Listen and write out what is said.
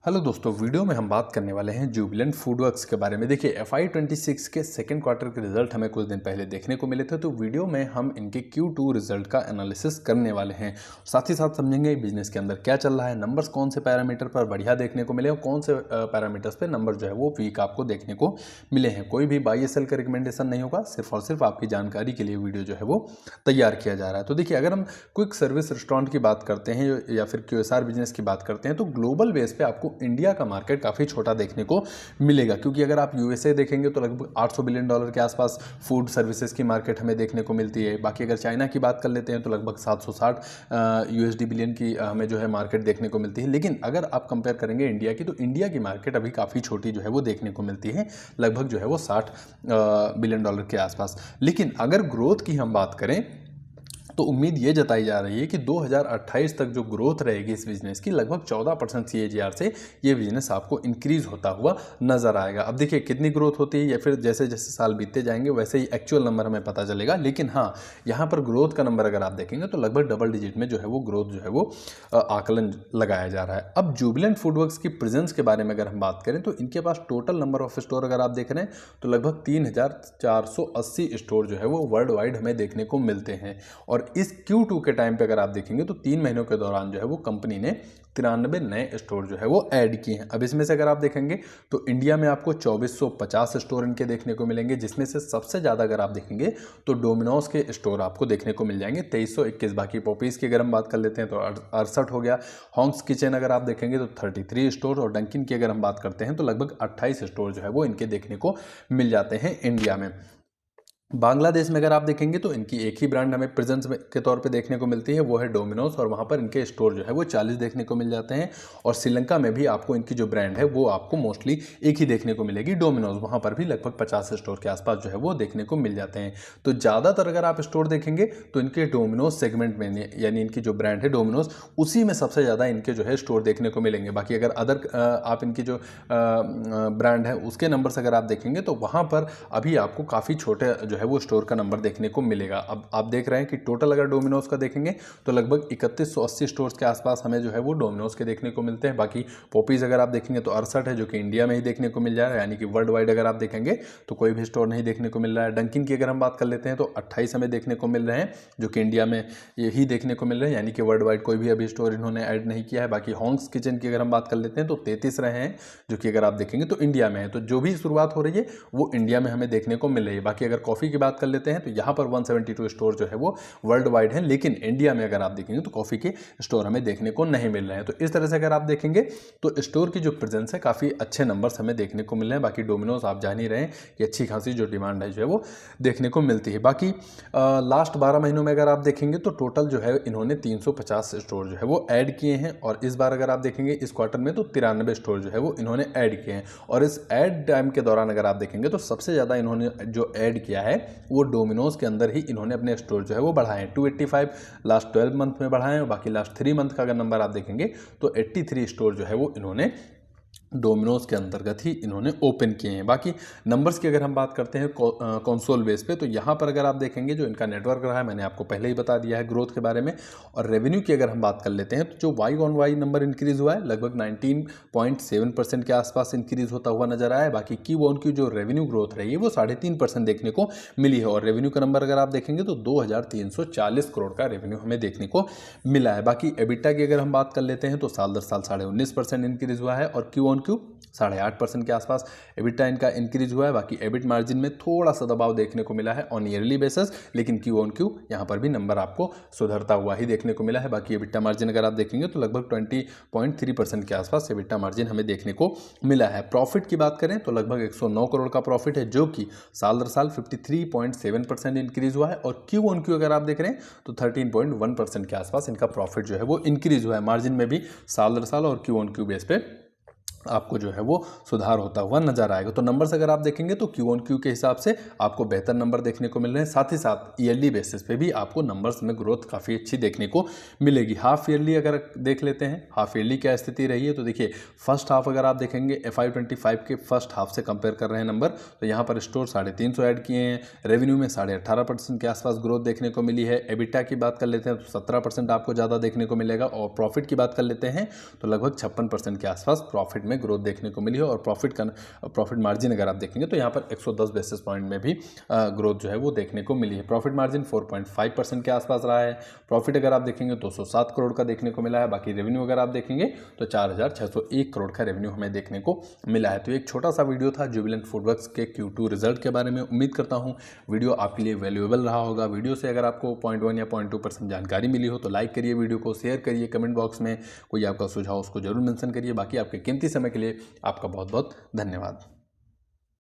Hello दोस्तों, video में हम बात करने वाले हैं जुबिलेंट फूडवर्क्स के बारे में। देखिए FY26 के सेकंड क्वार्टर के रिजल्ट हमें कुछ दिन पहले देखने को मिले थे, तो वीडियो में हम इनके Q2 रिजल्ट का एनालिसिस करने वाले हैं। साथ ही साथ समझेंगे बिजनेस के अंदर क्या चल रहा है, नंबर्स कौन से पैरामीटर पर बढ़िया देखने को मिले और कौन से पैरामीटर्स पर नंबर जो है वो वीक आपको देखने को मिले हैं। कोई भी बाई सेल का रिकमेंडेशन नहीं होगा, सिर्फ और सिर्फ आपकी जानकारी के लिए वीडियो जो है वो तैयार किया जा रहा है। तो देखिए, अगर हम क्विक सर्विस रेस्टोरेंट की बात करते हैं या फिर QSR बिजनेस की बात करते हैं, तो ग्लोबल बेस पे आपको इंडिया का मार्केट काफ़ी छोटा देखने को मिलेगा, क्योंकि अगर आप यूएसए देखेंगे तो लगभग $800 बिलियन के आसपास फूड सर्विसेज की मार्केट हमें देखने को मिलती है। बाकी अगर चाइना की बात कर लेते हैं तो लगभग 760 USD बिलियन की हमें जो है मार्केट देखने को मिलती है। लेकिन अगर आप कंपेयर करेंगे इंडिया की, तो इंडिया की मार्केट अभी काफ़ी छोटी जो है वो देखने को मिलती है, लगभग जो है वो $60 बिलियन के आसपास। लेकिन अगर ग्रोथ की हम बात करें तो उम्मीद ये जताई जा रही है कि 2028 तक जो ग्रोथ रहेगी इस बिजनेस की, लगभग 14% CAGR से ये बिजनेस आपको इंक्रीज होता हुआ नजर आएगा। अब देखिए कितनी ग्रोथ होती है या फिर जैसे जैसे साल बीतते जाएंगे वैसे ही एक्चुअल नंबर हमें पता चलेगा। लेकिन हाँ, यहाँ पर ग्रोथ का नंबर अगर आप देखेंगे तो लगभग डबल डिजिट में जो है वो ग्रोथ जो है वो आकलन लगाया जा रहा है। अब जुबिलेंट फूडवर्क्स की प्रेजेंस के बारे में अगर हम बात करें तो इनके पास टोटल नंबर ऑफ स्टोर अगर आप देख रहे हैं तो लगभग 3480 स्टोर जो है वो वर्ल्ड वाइड हमें देखने को मिलते हैं। और इस Q2 के टाइम पे अगर आप देखेंगे तो 3 महीनों के दौरान जो है वो कंपनी ने 93 नए स्टोर जो है वो ऐड किए हैं। अब इसमें से अगर आप देखेंगे तो इंडिया में आपको 2450 स्टोर इनके देखने को मिलेंगे, जिसमें से सबसे ज़्यादा अगर आप देखेंगे तो डोमिनोज के स्टोर आपको देखने को मिल जाएंगे 2321। बाकी पॉपीज़ की अगर हम बात कर लेते हैं तो 68 हो गया। हॉन्ग्स किचन अगर आप देखेंगे तो 33 स्टोर, और डंकिन की अगर हम बात करते हैं तो लगभग 28 स्टोर जो है वो इनके देखने को मिल जाते हैं इंडिया में। बांग्लादेश में अगर आप देखेंगे तो इनकी एक ही ब्रांड हमें प्रेजेंस के तौर पे देखने को मिलती है, वो है डोमिनोज, और वहाँ पर इनके स्टोर जो है वो 40 देखने को मिल जाते हैं। और श्रीलंका में भी आपको इनकी जो ब्रांड है वो आपको मोस्टली एक ही देखने को मिलेगी, डोमिनोज। वहाँ पर भी लगभग 50 स्टोर के आसपास जो है वो देखने को मिल जाते हैं। तो ज़्यादातर अगर आप स्टोर देखेंगे तो इनके डोमिनोज सेगमेंट में, यानी इनकी जो ब्रांड है डोमिनोज, उसी में सबसे ज़्यादा इनके जो है स्टोर देखने को मिलेंगे। बाकी अगर अदर आप इनकी जो ब्रांड है उसके नंबर्स अगर आप देखेंगे तो वहाँ पर अभी आपको काफ़ी छोटे जो है वो स्टोर का नंबर देखने को मिलेगा। अब आप देख रहे हैं कि टोटल अगर डोमिनोज का देखेंगे तो लगभग 3180 स्टोर्स के आसपास हमें जो है वो डोमिनोज के देखने को मिलते हैं। बाकी पॉपीज़ अगर आप देखेंगे तो 68 है, जो कि इंडिया में ही देखने को मिल जा रहा है, यानी कि वर्ल्ड वाइड अगर आप देखेंगे तो कोई भी स्टोर नहीं देखने को मिल रहा है। डंकिन की अगर हम बात कर लेते हैं तो 28 हमें देखने को मिल रहे हैं, जो कि इंडिया में यही देखने को मिल रहे हैं, यानी कि वर्ल्ड वाइड कोई भी अभी स्टोर इन्होंने ऐड नहीं किया है। बाकी हॉन्ग्स किचन की अगर हम बात कर लेते हैं तो 33 रहे हैं, जो कि अगर आप देखेंगे तो इंडिया में है। तो जो भी शुरुआत हो रही है वो इंडिया में हमें देखने को मिल रही है। बाकी अगर कॉफ़ी की बात कर लेते हैं तो यहाँ पर 172 स्टोर जो है वो वर्ल्ड वाइड है, लेकिन इंडिया में अगर आप देखेंगे तो कॉफ़ी के स्टोर हमें देखने को नहीं मिल रहे हैं। तो इस तरह से अगर आप देखेंगे तो स्टोर की जो प्रेजेंस है काफ़ी अच्छे नंबर्स हमें देखने को मिल रहे हैं। बाकी डोमिनोज आप जान ही रहे हैं कि अच्छी खासी जो डिमांड है जो है वो देखने को मिलती है। बाकी लास्ट 12 महीनों में अगर आप देखेंगे तो टोटल जो है इन्होंने 350 स्टोर जो है वो ऐड किए हैं, और इस बार अगर आप देखेंगे इस क्वार्टर में तो 93 स्टोर जो है वो इन्होंने ऐड किए हैं। और इस ऐड टाइम के दौरान अगर आप देखेंगे तो सबसे ज़्यादा इन्होंने जो ऐड किया है वो डोमिनोज के अंदर ही इन्होंने अपने स्टोर जो है वो बढ़ाए हैं। 285 लास्ट 12 मंथ में बढ़ाए हैं, और बाकी लास्ट 3 मंथ का अगर नंबर आप देखेंगे तो 83 स्टोर जो है वो इन्होंने डोमिनोज के अंतर्गत ही इन्होंने ओपन किए हैं। बाकी नंबर्स की अगर हम बात करते हैं कंसोल बेस पे, तो यहाँ पर अगर आप देखेंगे जो इनका नेटवर्क रहा है, मैंने आपको पहले ही बता दिया है ग्रोथ के बारे में। और रेवेन्यू की अगर हम बात कर लेते हैं तो जो Y on Y number increase हुआ है लगभग 19.7% के आसपास इंक्रीज होता हुआ नजर आया है। बाकी क्यू ऑन क्यू जो रेवेन्यू ग्रोथ रही है वो 3.5% देखने को मिली है, और रेवेन्यू का नंबर अगर आप देखेंगे तो 2340 करोड़ का रेवेन्यू हमें देखने को मिला है। बाकी एबिटा की अगर हम बात कर लेते हैं तो साल दर साल 19.5% इंक्रीज हुआ है, और क्यू ऑन क्यू 8.5% के आसपास एबिटा इनका इंक्रीज हुआ है। बाकी एबिट मार्जिन में थोड़ा सा दबाव देखने को मिला है ऑन ईयरली बेसिस, लेकिन क्यू ऑन क्यू यहाँ पर भी नंबर आपको सुधरता हुआ ही देखने को मिला है। बाकी एबिटा मार्जिन अगर आप देखेंगे तो लगभग 20.3% के आसपास एबिटा मार्जिन हमें देखने को मिला है। प्रॉफिट की बात करें तो लगभग 109 करोड़ का प्रॉफिट है, जो कि साल दर साल 53.7% इंक्रीज हुआ है, और क्यू ऑन क्यू अगर आप देख रहे हैं तो 13.1% के आसपास इनका प्रॉफिट जो है वो इंक्रीज हुआ है। मार्जिन में भी साल दर साल और क्यू ऑन क्यू बेस पे आपको जो है वो सुधार होता हुआ नजर आएगा। तो नंबर्स अगर आप देखेंगे तो क्यू ऑन क्यू के हिसाब से आपको बेहतर नंबर देखने को मिल रहे हैं, साथ ही साथ ईयरली बेसिस पे भी आपको नंबर्स में ग्रोथ काफ़ी अच्छी देखने को मिलेगी। हाफ ईयरली अगर देख लेते हैं, हाफ ईयरली क्या स्थिति रही है, तो देखिए फर्स्ट हाफ अगर आप देखेंगे FY25 के फर्स्ट हाफ से कंपेयर कर रहे हैं नंबर, तो यहाँ पर स्टोर 350 ऐड किए हैं, रेवेन्यू में 18.5% के आसपास ग्रोथ देखने को मिली है। एबिटा की बात कर लेते हैं तो 17% आपको ज़्यादा देखने को मिलेगा, और प्रॉफिट की बात कर लेते हैं तो लगभग 56% के आसपास प्रॉफिट में ग्रोथ देखने को मिली है। और प्रॉफिट मार्जिन अगर आप देखेंगे तो यहाँ पर 110 बेसिस पॉइंट में भी ग्रोथ जो है वो देखने को मिली है। प्रॉफिट मार्जिन 4.5% के आसपास रहा है। प्रॉफिट अगर आप देखेंगे 207 करोड़ का देखने को मिला है। बाकी रेवेन्यू अगर आप देखेंगे तो 4601 करोड़ का रेवेन्यू हमें देखने को मिला है। तो एक छोटा सा वीडियो था जुबिलेंट फूडवर्क्स के Q2 रिजल्ट के बारे में। उम्मीद करता हूँ वीडियो आपके लिए वैल्यूएबल रहा होगा। वीडियो से अगर आपको 0.1 या 0.2% जानकारी मिली हो तो लाइक करिए, वीडियो को शेयर करिए, कमेंट बॉक्स में कोई आपका सुझाव उसको जरूर मेंशन करिए। बाकी आपके कीमती समय के लिए आपका बहुत बहुत धन्यवाद।